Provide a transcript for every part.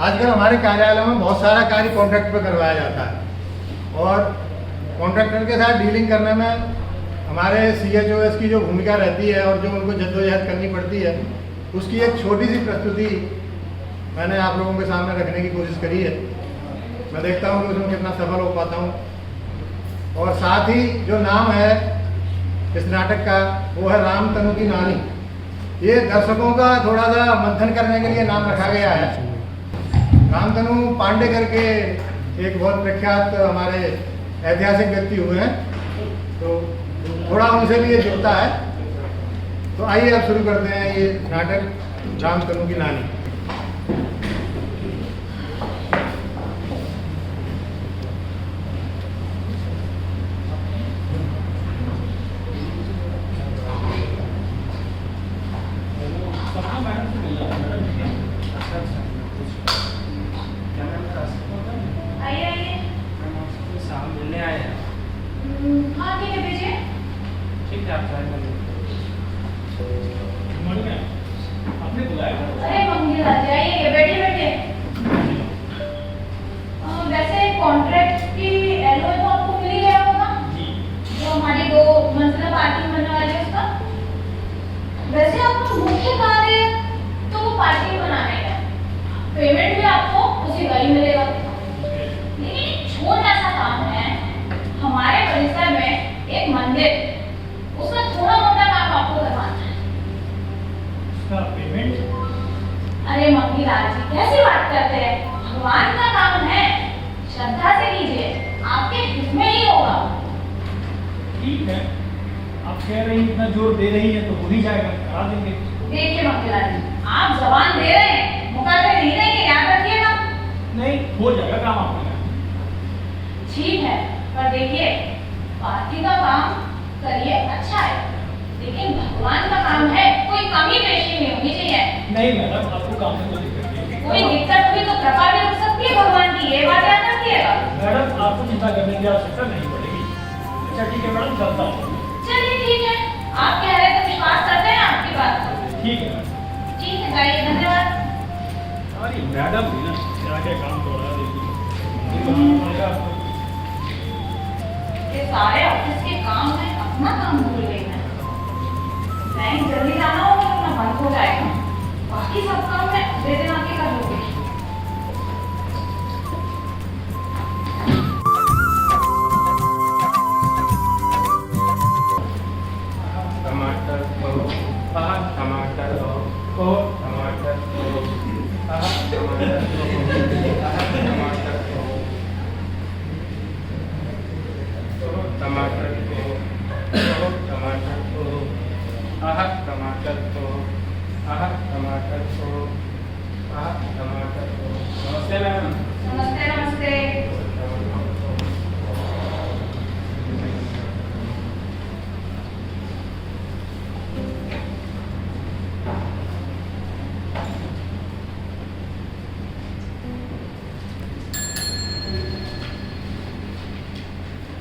आजकल हमारे कार्यालय में बहुत सारा कार्य कॉन्ट्रैक्ट पर करवाया जाता है और कॉन्ट्रैक्टर के साथ डीलिंग करने में हमारे CHOS की जो भूमिका रहती है और जो उनको जद्दोजहद करनी पड़ती है, उसकी एक छोटी सी प्रस्तुति मैंने आप लोगों के सामने रखने की कोशिश करी है। मैं देखता हूँ कि उसमें कितना सफल हो पाता हूँ। और साथ ही जो नाम है इस नाटक का वो है रामतनु की नानी। ये दर्शकों का थोड़ा सा मंथन करने के लिए नाम रखा गया है। रामतनु पांडे करके एक बहुत प्रख्यात हमारे ऐतिहासिक व्यक्ति हुए हैं, तो थोड़ा उनसे भी ये जुड़ता है। तो आइए अब शुरू करते हैं ये नाटक रामतनु की नानी। कॉन्ट्रैक्ट की एलओए तो आपको मिल ही गया होगा जो हमारी 2 मंजिला पार्किंग बनने वाली है उसका। वैसे आपका मुख्य कार्य तो वो पार्किंग बनाना है, पेमेंट भी आपको उसी का ही मिलेगा। लेकिन एक छोटा सा काम है, हमारे परिसर में एक मंदिर, उसका थोड़ा मोटा काम आपको करवाना है। उसका पेमेंट? अरे मंगीलाल जी कैसी बात करते हैं, भगवान का काम है, श्रद्धा से कीजिए, आपके हित में ही होगा। ठीक है, आप कह रही इतना जोर दे रही है तो हो ही जाएगा, करा देंगे। देखिए मंगीलाल जी, आप जबान दे रहे हैं, मुकदमे नहीं देंगे, याद रखिएगा। नहीं, हो जाएगा काम आपका। ठीक है, पर देखिए पार्टी का काम करिए, अच्छा है, लेकिन भगवान का काम है, कोई कमी पेशी नहीं होनी चाहिए। नहीं मैडम, आपको काम में कोई दिक्कत नहीं है। कोई दिक्कत हुई तो कृपा भी हो सकती है भगवान की, ये बात याद रखिएगा। मैडम आपको चिंता करने की आवश्यकता नहीं पड़ेगी। अच्छा ठीक है मैडम, चलता हूँ। चलिए ठीक है, आप कह रहे हैं तो विश्वास करते हैं आपकी बात को। ठीक है ठीक है, जाइए, धन्यवाद। अरे मैडम भी ना क्या क्या काम कर रहा है, ये सारे ऑफिस के काम में अपना काम भूल गई मैं। बैंक जल्दी जाना होगा, अपना बंद हो जाएगा, बाकी सब काम मैं अगले दिन आके कर लूंगी। टमाटर को टमाटर को टमाटर को टमाटर को टमाटर को टमाटर को टमाटर को टमाटर को टमाटर को। नमस्ते मैम। नमस्ते नमस्ते।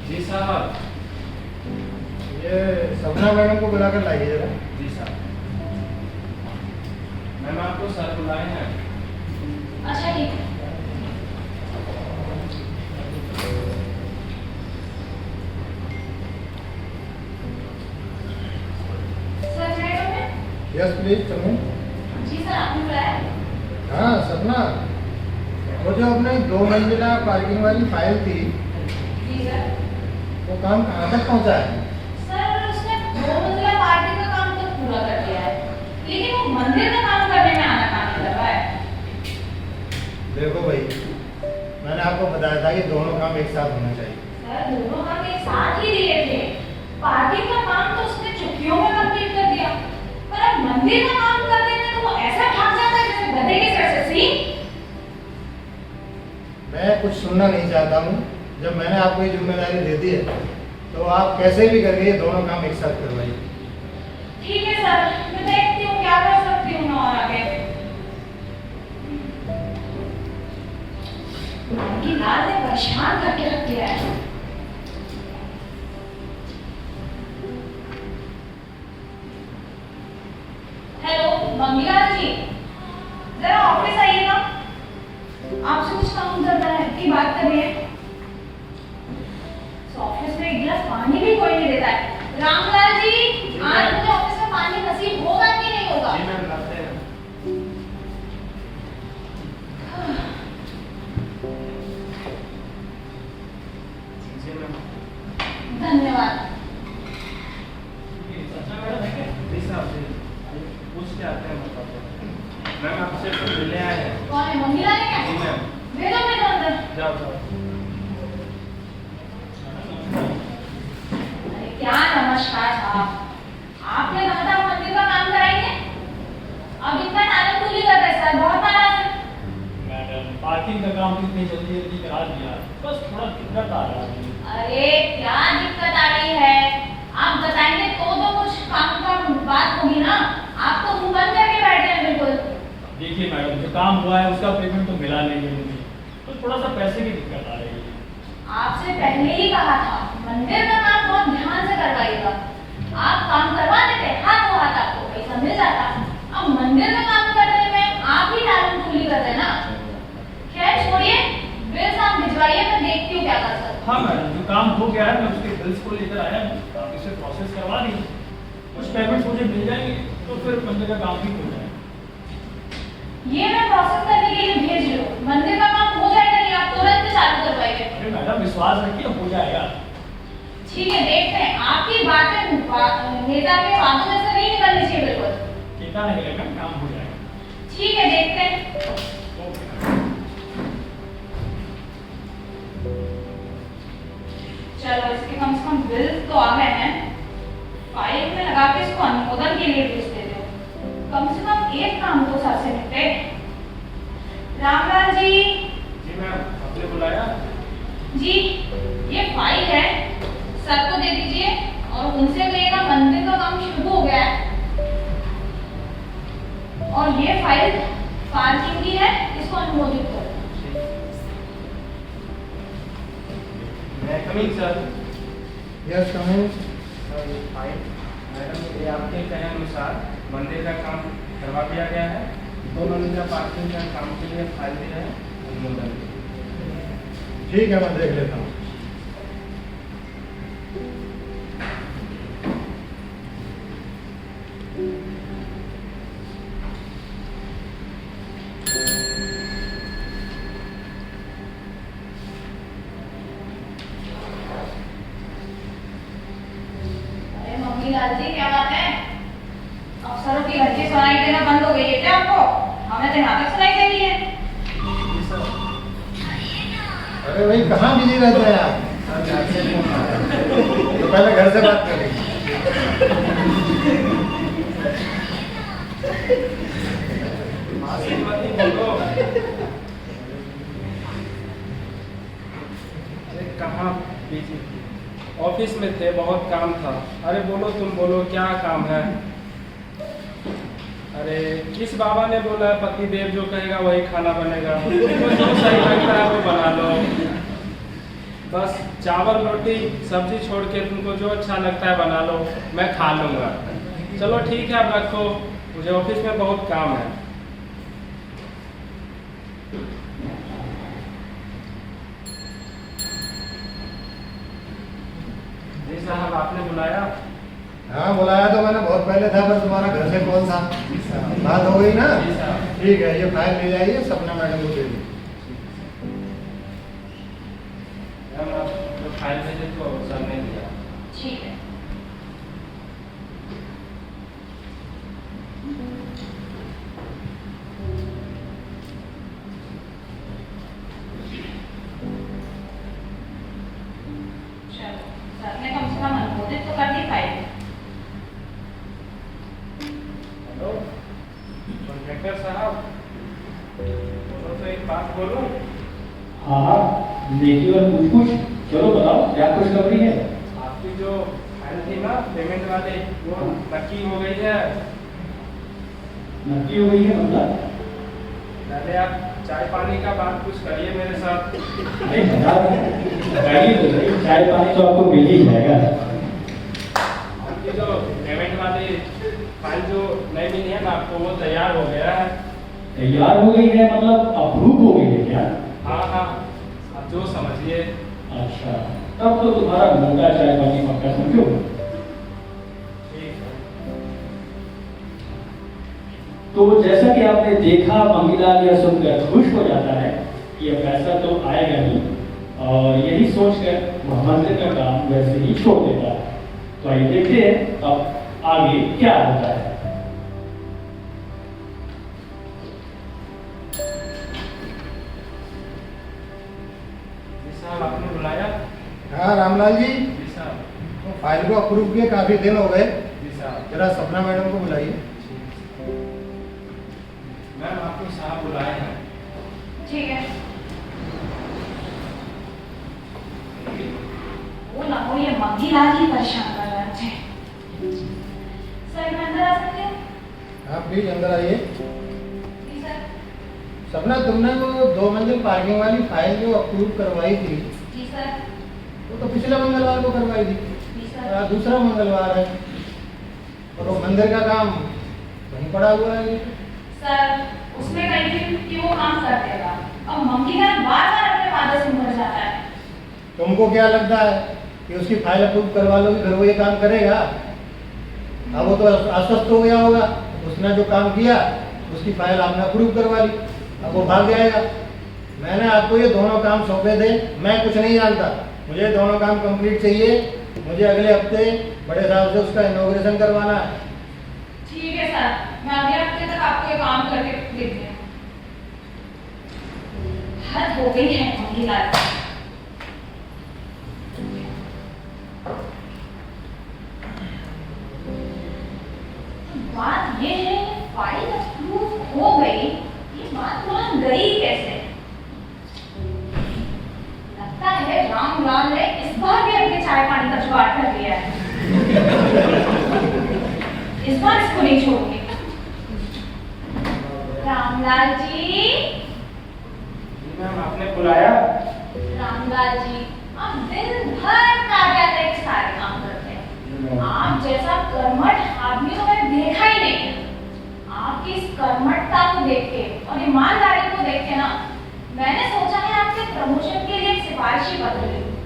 जी साहब। ये सपना मैडम को बुलाकर लाइए जरा। जी साहब। मैम आपको सर बुलाए हैं। अच्छा ठीक है। सर मैडम है? Yes please come. जी सर, आपने बुलाया? हाँ सपना, वो जो अपने 2 मंजिला पार्किंग वाली फाइल थी, जी सर। वो काम कहाँ तक पहुँचा है? सर उसने 2 मंजिला पार्टी का काम तो पूरा कर दिया है, लेकिन वो मंदिर का काम करने में आनाकानी कर रहा है। देखो भाई, मैंने आपको बताया था कि दोनों काम एक साथ होना चाहिए। सर दोनों काम एक साथ ही दिए थे, पार्टी का काम तो उसने चुटकियों में कंप्लीट कर दिया, पर अब मंदिर का काम करने में तो वो ऐसा भाग जाता है जैसे गधे के सर से सींग। मैं कुछ सुनना नहीं चाहता हूँ। जब मैंने आपको ये जिम्मेदारी दे दी है तो आप कैसे भी करके ये दोनों काम एक साथ करवाइए। ठीक है सर, मैं देखती हूँ क्या कर सकती हूँ मैं और आगे। उनकी लाल ने परेशान करके रख दिया है। हेलो मंगीलाल जी, जरा ऑफिस आइएगा। जाओ जाओ। अरे क्या नमस्कार साहब, आपने कहा था मंदिर का काम कराएंगे, अब इतना टालम टूली कर रहे सर, बहुत नाराज है। मैडम पार्किंग का काम इतनी जल्दी जल्दी करा दिया, बस थोड़ा दिक्कत आ रहा है। अरे क्या दिक्कत आ रही है, आप बताएंगे तो कुछ काम का बात होगी ना, आप तो मुंह बंद करके बैठे हैं बिल्कुल। देखिए मैडम, जो काम हुआ है उसका पेमेंट तो मिला नहीं है मुझे, तो थोड़ा सा पैसे की दिक्कत आ रही है। आपसे पहले ही कहा था मंदिर का काम बहुत ध्यान से करवाइएगा, आप काम करवा देते हाथों हाथ आपको पैसा मिल जाता, अब मंदिर का काम करने में आप ही टालम टूली कर रहे ना। खैर छोड़िए, बिल साहब भिजवाइए, मैं देखती हूँ क्या कर सकती हूँ। हाँ मैडम, जो काम हो गया है मैं उसके बिल्स को लेकर आया हूँ, आप इसे प्रोसेस करवा दीजिए, कुछ पेमेंट मुझे मिल जाएंगे तो फिर मंदिर का काम भी हो जाएगा। ये मैं प्रोसेस करने के लिए भेज रही हूँ, मंदिर का काम हो जाएगा नहीं, आप तुरंत चालू करवाइए। अरे मैडम विश्वास रखिए, हो जाएगा। ठीक है, देखते हैं, आपकी बातें नेता के बातों में से नहीं निकलनी चाहिए बिल्कुल। चिंता नहीं करेगा, काम हो जाएगा। ठीक है, देखते हैं। ओके। चलो इसके कम से कम बिल तो आ गए हैं, फाइल में लगा के इसको अनुमोदन के लिए भेज देते हो, कम से कम एक काम तो सर से निपटे। रामलाल जी। जी मैम, आपने बुलाया? जी, ये फाइल है, सर को दे दीजिए और उनसे कहिएगा मंदिर का काम शुरू हो गया है, और ये फाइल पार्किंग की है, इसको अनुमोदित करो। Coming sir. Yes coming. Madam ये आपके कहे अनुसार मंदिर का काम करवा दिया गया है, 2 मंजिला पार्किंग का काम के लिए फाइल दिया है अनुमोदन। ठीक है, मैं देख लेता हूँ। लाल जी क्या बात है, अफसरों की घंटी सुनाई देना बंद हो गई है क्या आपको? हमें तो यहाँ तक सुनाई देती है। अरे भाई कहाँ बिजी रहते हैं आप? तो पहले घर से बात करें। कहाँ बिजी? ऑफिस में थे, बहुत काम था। अरे बोलो, तुम बोलो क्या काम है? अरे किस बाबा ने बोला है पति देव जो कहेगा वही खाना बनेगा, तुमको जो सही लगता है वो बना लो। बस चावल रोटी सब्जी छोड़ के तुमको जो अच्छा लगता है बना लो, मैं खा लूँगा। चलो ठीक है, अब रखो, मुझे ऑफिस में बहुत काम है। जी साहब, आपने बुलाया? हाँ बुलाया तो मैंने बहुत पहले था, पर तुम्हारा घर से कौन था? बात हो गई ना? जी साहब। ठीक है, ये फाइल ले जाइए, सपना मैडम को दे दीजिए। जो फाइल भेजे तो सर ने दिया। ठीक है। चलो, सर ने कम से कम अनुमोदित तो कर दी फाइल। हेलो कॉन्ट्रैक्टर साहब, तो एक बात बोलूं? हाँ, देखिए और कुछ चलो बताओ क्या खुशखबरी है? आपकी जो फाइल थी ना पेमेंट वाले, वो नक्की हो गई है। नक्की हो गई है मतलब? पहले आप चाय पानी का बात कुछ करिए मेरे साथ। नहीं बताइए तो सही, चाय पानी तो आपको मिल ही जाएगा। आपकी जो पेमेंट वाली फाइल जो नहीं मिली है ना आपको, वो तैयार हो गया है। तैयार हो गई है मतलब अप्रूव हो गई है क्या? हाँ हाँ, आप जो समझिए। अच्छा, तब तो तुम्हारा मोटा चाय पानी पक्का समझो। ठीक है। तो जैसा कि आपने देखा, मंगीलाल यह सुनकर खुश हो जाता है कि अब पैसा तो आएगा नहीं, और यही सोचकर वह मंदिर का काम वैसे ही छोड़ देता है। तो आइए देखते हैं अब आगे क्या होता है। साहब आपने बुलाया? हाँ रामलाल जी, जी साहब। तो फाइल को अप्रूव किए काफ़ी दिन हो गए, जी साहब। जरा सपना मैडम को बुलाइए। मैम आपको साहब बुलाए हैं। ठीक है। वो ना हो, ये मंगी लाल ही परेशान कर रहे थे। सर मैं अंदर आ सकती हूँ? हाँ प्लीज अंदर आइए। जी सर। सपना, तुमने वो 2 मंजिल पार्किंग वाली फाइल जो अप्रूव करवाई थी, जी सर। वो तो पिछले मंगलवार को करवाई थी। जी सर। आज दूसरा मंगलवार है और वो मंदिर का काम वहीं पड़ा हुआ है। सर उसने कही थी कि वो काम कर देगा, अब मंगी लाल बार-बार अपने वादे से मुकर जाता है। तुमको क्या लगता है कि उसकी फाइल अप्रूव करवा लोगे फिर वो ये काम करेगा? अब वो तो आश्वस्त हो गया होगा, उसने जो काम किया उसकी फाइल आपने अप्रूव करवा ली, अब वो भाग जाएगा। मैंने आपको ये दोनों काम सौंपे थे, मैं कुछ नहीं जानता, मुझे दोनों काम कंप्लीट चाहिए। मुझे अगले हफ्ते बड़े साहब से उसका इनॉग्रेशन करवाना है। ठीक है सर, मैं अगले हफ्ते तक आपको ये काम करके देती हूँ। हद हो गई है मंगी लाल। बात ये है, फाइल अप्रूव हो गई, ये बात वहां गई कैसे? लगता है रामलाल ने इस बार भी अपने चाय पानी का जुगाड़ कर लिया है। इस बार इसको नहीं छोड़ूंगी। रामलाल जी। मैम आपने बुलाया? रामलाल जी, आप दिन भर कार्यालय के सारे काम करते हैं। आप जैसा कर्मठ आदमी तो मैंने देखा ही नहीं है। आपकी इस कर्मठता को देख के और ईमानदारी को देख के ना, मैंने सोचा है आपके प्रमोशन के लिए एक सिफारिशी पत्र लिखूं।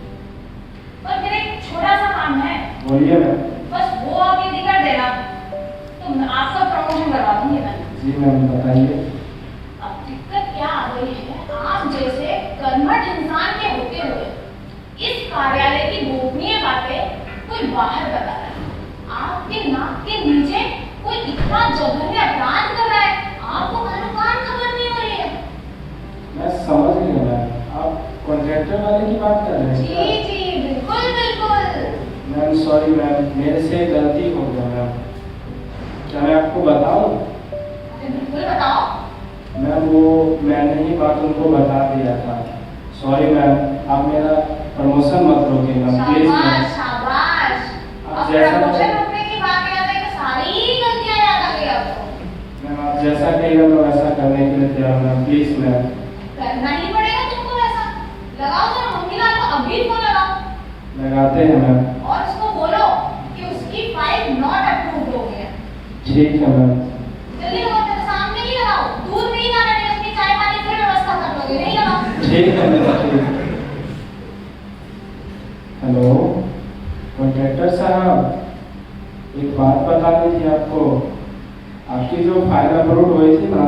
पर मेरा एक छोटा सा काम है। बोलिए मैम। बस वो आप यदि कर देना तो आपका प्रमोशन करवा दूंगी मैं। जी मैम बताइए। अब दिक्कत क्या आ गई है, आप जैसे कर्मठ इंसान के होते हुए इस कार्यालय की गोपनीय बातें कोई बाहर बता रहा है। आपके नाक के नीचे कोई इतना जघन्य अपराध कर रहा है, आपको कान खबर नहीं हो रही है। मैं समझ नहीं रहा, आप कॉन्ट्रैक्टर वाले की बात कर रहे जी हैं? जी बिल्कुल बिल्कुल। मैम सॉरी मैम, मेरे से गलती हो गया मैम। क्या मैं आपको बताऊं? बिल्कुल बताओ। मैम वो मैंने ही बात उनको बता दिया था। सॉरी मैम, आप मेरा प्रमोशन मत रोकिए मैम प्लीज शाबाश मैम। शाबाश। आप अब जैसा प्रमोशन रुकने की बात याद है कि सारी गलतियां याद आ गई आपको। मैम आप जैसा कहिएगा मैं वैसा करने के लिए तैयार हूं मैम प्लीज मैम। करना ही पड़ेगा तुमको वैसा। लगाओ जरा मंगी लाल को अभी फोन लगाओ लगाते हैं मैम। और उसको बोलो कि उसकी फाइल नॉट अप्रूव्ड हो गई है। ठीक है मैम। जल्दी लगाओ, तेरे सामने ही लगाओ, दूर नहीं जाना, नहीं उसकी चाय पानी फिर व्यवस्था कर लोगे, नहीं लगाओ। ठीक है मैम ठीक। हेलो कॉन्ट्रैक्टर साहब, एक बात बतानी थी आपको। आपकी जो फाइल अप्रूव हुई थी ना,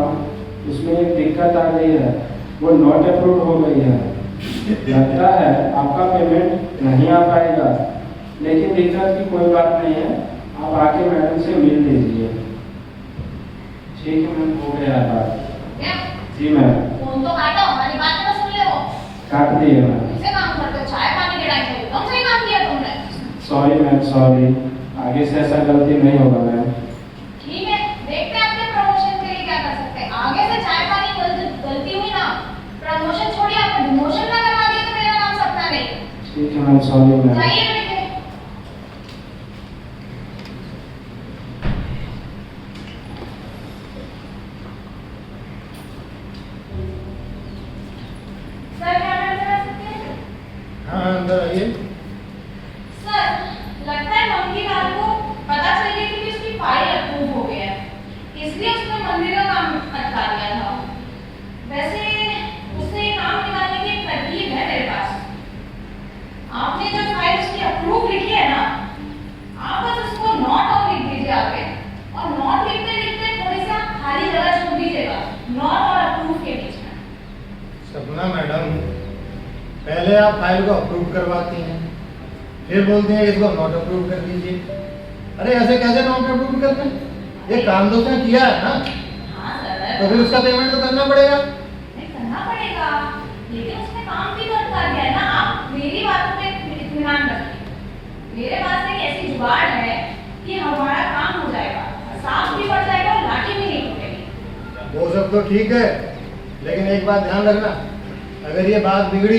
उसमें एक दिक्कत आ गई है, वो नॉट अप्रूव हो गई है। लगता है आपका पेमेंट नहीं आ पाएगा, लेकिन दिक्कत की कोई बात नहीं है, आप आके मैडम से मिल लीजिए। ठीक है मैम, हो गया बात। क्या? जी मैम। फोन तो काटो, हमारी बात तो सुन ले वो। काट दिए मैम। इसे काम करते हो, चाय पानी के टाइम पे एकदम सही काम किया तुमने। सॉरी मैम सॉरी, आगे से ऐसा गलती नहीं होगा मैम। ठीक है, देखते हैं आपके प्रमोशन के लिए क्या कर सकते हैं। आगे से चाय पानी गलती हुई ना, प्रमोशन छोड़िए, आपका डिमोशन ना करवा दिया तो मेरा नाम सपना नहीं। ठीक है मैम सॉरी मैम। जाइए बेटे। सर क्या मैं अंदर आ सकती हूँ? हाँ अंदर आइए। सर लगता है मंगी लाल को पता चल गया कि उसकी फाइल अप्रूव हो गया है, इसलिए उसने मंदिर का काम अटका दिया था। वैसे उससे ये काम निकालने की एक तरकीब है मेरे पास। आपने जो फाइल उसकी अप्रूव लिखी है ना, आप बस उसको नॉट और लिख दीजिए आगे, और नॉट लिखते लिखते थोड़ी सी आप खाली जगह छोड़ दीजिएगा नॉट और अप्रूव के बीच में। सपना मैडम, पहले आप फाइल को अप्रूव करवाती हैं, फिर बोलते हैं इसको नॉट अप्रूव कर दीजिए। अरे ऐसे कैसे नॉट अप्रूव करते हैं? ये काम तो उसने किया है ना, हाँ सर। तो फिर उसका पेमेंट तो करना पड़ेगा। नहीं करना पड़ेगा, लेकिन उसने काम भी तो अटका दिया है ना। आप सब तो ठीक है, लेकिन एक बात ध्यान रखना, अगर ये बात बिगड़ी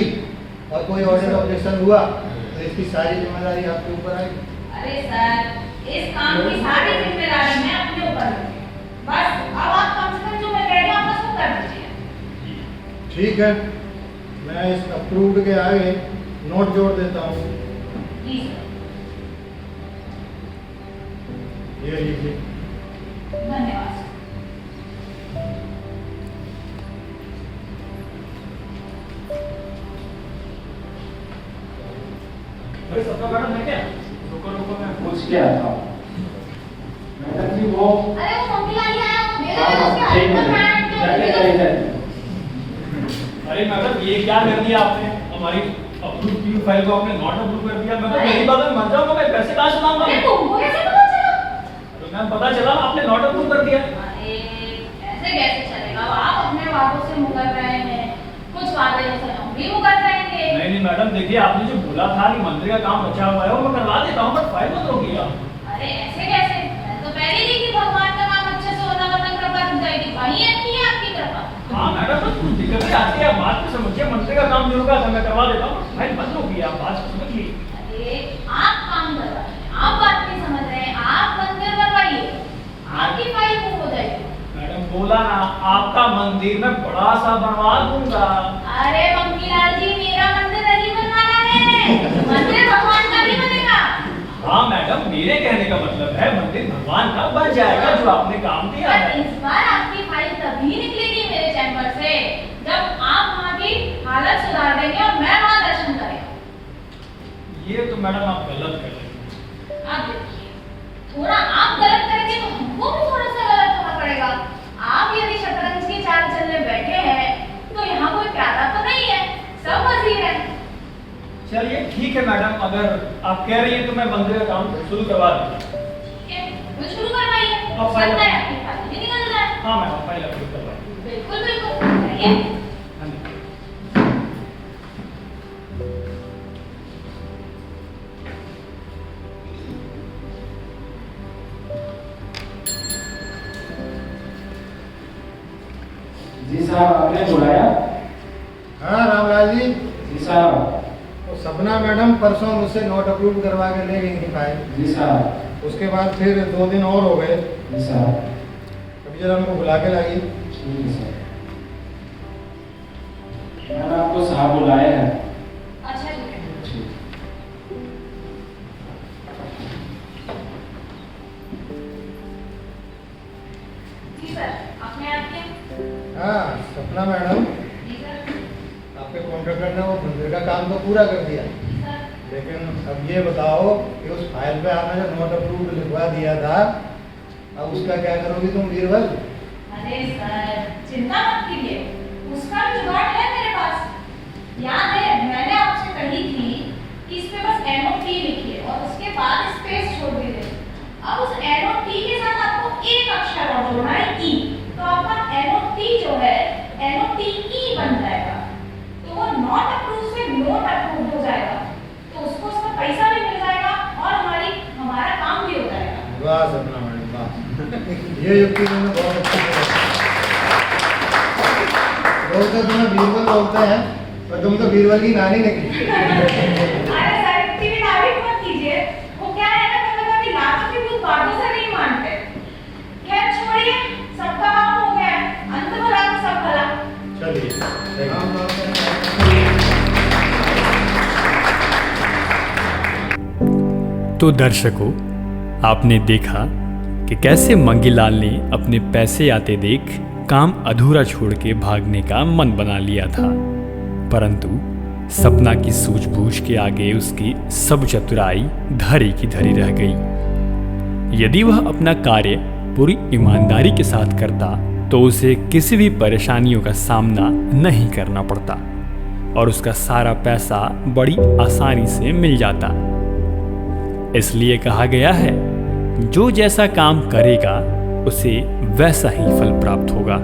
और कोई ऑडिट ऑब्जेक्शन हुआ तो इसकी सारी जिम्मेदारी आपके ऊपर आएगी। अरे सर, इस काम की सारी जिम्मेदारी मैं अपने ऊपर लूंगी। बस अब आप कम से कम जो मैं कह रही हूँ आप उसको कर दीजिए। ठीक है, मैं इस अप्रूव्ड के आगे नोट जोड़ देता हूँ। जी सर। ये लीजिए। धन्यवाद सर। अरे सपना मैडम है क्या? रुको मैं पूछ के आता हूँ। मैडम जी वो अरे वो मंगला ही आया, मेरे हाँ, उसके ठीक है। हस्बैंड जाके जो जाइए। अरे मैडम ये क्या कर दिया आपने? हमारी अप्रूव की फाइल को आपने नॉट अप्रूव कर दिया। मैं तो मेरी बात में मान जाऊंगा, मैं पैसे कहाँ से लाऊंगा? अरे तुमको कैसे पता चला? तो मैम पता चला आपने नॉट अप्रूव कर दिया। अरे ऐसे कैसे चलेगा? अब आप अपने वादों से मुकर रहे हैं, कुछ वादे से हम भी मुकर जाएंगे। नहीं मैडम देखिए, आपने जो बोला था कि मंदिर का काम बचा हुआ है वो मैं करवा देता हूँ, बट फाइल मत रोकिए आप। अरे ऐसे कैसे? मैं तो पहले ही कि भगवान का काम अच्छे से होना मतलब कृपा रुक जाएगी। वही अच्छी है आपकी कृपा। हाँ मैडम तो कुछ दिक्कत नहीं आती है, आप बात को समझिए, मंदिर का काम जो होगा मैं करवा देता हूँ, फाइल मत रोकिए आप, बात को समझिए। अरे आप काम कर रहे हैं, आप बात नहीं समझ रहे हैं, आप मंदिर बनवाइए, आपकी फाइल मूव हो जाएगी। मैडम बोला ना आपका मंदिर मैं बड़ा सा बनवा दूंगा। अरे मंगीलाल जी, मेरा मंदिर नहीं बनवाना है, मंदिर भगवान का भी बनेगा। हाँ मैडम मेरे कहने का मतलब है मंदिर भगवान का बन जाएगा जो आपने काम दिया पर है। इस बार आपकी फाइल तभी निकलेगी मेरे चैम्बर से जब आप वहाँ की हालत सुधार देंगे और मैं वहाँ दर्शन करेंगे। ये तो मैडम आप गलत कर रहे हैं। आप देखिए, थोड़ा आप गलत करेंगे तो हमको भी थोड़ा सा गलत होना पड़ेगा। आप यदि शतरंज की चाल चलने बैठे हैं तो यहाँ कोई प्यादा तो नहीं है, सब वजीर है। चलिए ठीक है मैडम, अगर आप कह रही हैं तो मैं मंदिर का काम शुरू करवा दूंगा। ठीक है, तो शुरू करवाइए। अब फाइल- सकता है आपकी फाइल भी निकल जाए। हाँ मैडम फाइल अप्रूव करवाइए। बिल्कुल बिल्कुल करिए। हाँ जी। जी साहब आपने बुलाया? हाँ रामलाल जी, जी साहब। तो सपना मैडम परसों मुझसे नोट अप्रूव करवा के ले गई थी फाइल। जी साहब। उसके बाद फिर 2 दिन और हो गए, जी साहब। अभी जरा उनको बुला के लाइए। ठीक है सर। मैंने आपको साहब बुलाया है। अच्छा ठीक है। ठीक। जी सर, आपने आपके हाँ सपना मैडम, जी सर। आपके कॉन्ट्रैक्टर ने वो मंदिर का काम तो पूरा कर दिया, जी सर। लेकिन अब ये बताओ कि उस फाइल पे आपने जो नोट अप्रूव लिखवा दिया था, अब उसका क्या करोगी तुम बीरबल? अरे सर, चिंता मत कीजिए, उसका भी जुगाड़ है मेरे पास। याद है मैंने आपसे कही थी कि इस पे बस NOT लिखिए और उसके बाद स्पेस छोड़ दीजिए। अब उस NOT के साथ आपको एक अक्षर और जोड़ना है E, तो आपका NOT जो है NOTE बन जाएगा। तो वो नॉट अप्रूव से नोट अप्रूव हो जाएगा, तो उसको उसका पैसा भी मिल जाएगा और हमारा काम भी हो जाएगा। वाह सपना मैडम वाह, ये युक्ति तुमने बहुत अच्छी की। लोग तो तुम्हें बीरबल बोलते हैं, पर तुम तो बीरबल की नानी निकली। अरे सर, इतनी भी तारीफ मत कीजिए। वो क्या है ना, कभी-कभी लातों की कुछ बातों से नहीं मानते। खैर छोड़िए, सबका काम हो गया है, अंत भला तो सब भला। चलिए तो दर्शकों, आपने देखा कि कैसे मंगीलाल ने अपने पैसे आते देख काम अधूरा छोड़ के भागने का मन बना लिया था, परंतु सपना की सूझबूझ के आगे उसकी सब चतुराई धरी की धरी रह गई। यदि वह अपना कार्य पूरी ईमानदारी के साथ करता तो उसे किसी भी परेशानियों का सामना नहीं करना पड़ता और उसका सारा पैसा बड़ी आसानी से मिल जाता। इसलिए कहा गया है, जो जैसा काम करेगा उसे वैसा ही फल प्राप्त होगा।